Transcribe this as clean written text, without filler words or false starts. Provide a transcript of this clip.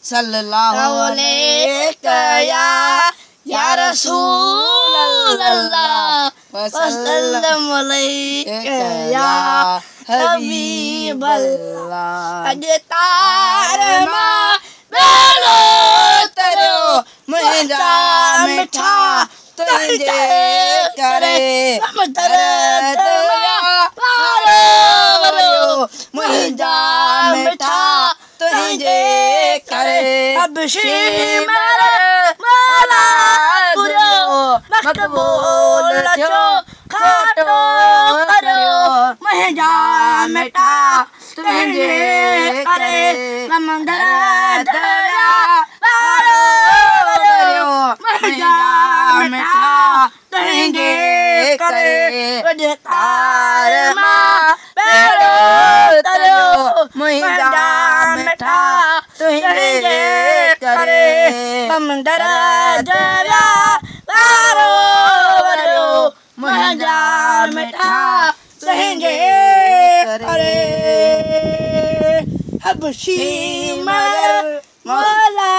सल्लल्लाहु अलैहि या रसूल अल्लाह वसल्लम अलैहि या हबीब अल्लाह अॼु तार मां वेलो तरियो मुंहिंजा मिठा तुंहिंजे करे दर्द मुंहिंजा मिठा तुंहिंजे करे अबशीर मौला तुझो मक़बूल थियो खाटो करियो मुंहिंजा मिठा तुंहिंजे करे समंदर दरिया मुंहिंजा मिठा तुंहिंजे करे अॼु तार मां वेलो तरियो मुंहिंजा मिठा तुंहिंजे करे समंदर दरिया पारो वरियो मुंहिंजा मिठा तुंहिंजे करे हबशी मौला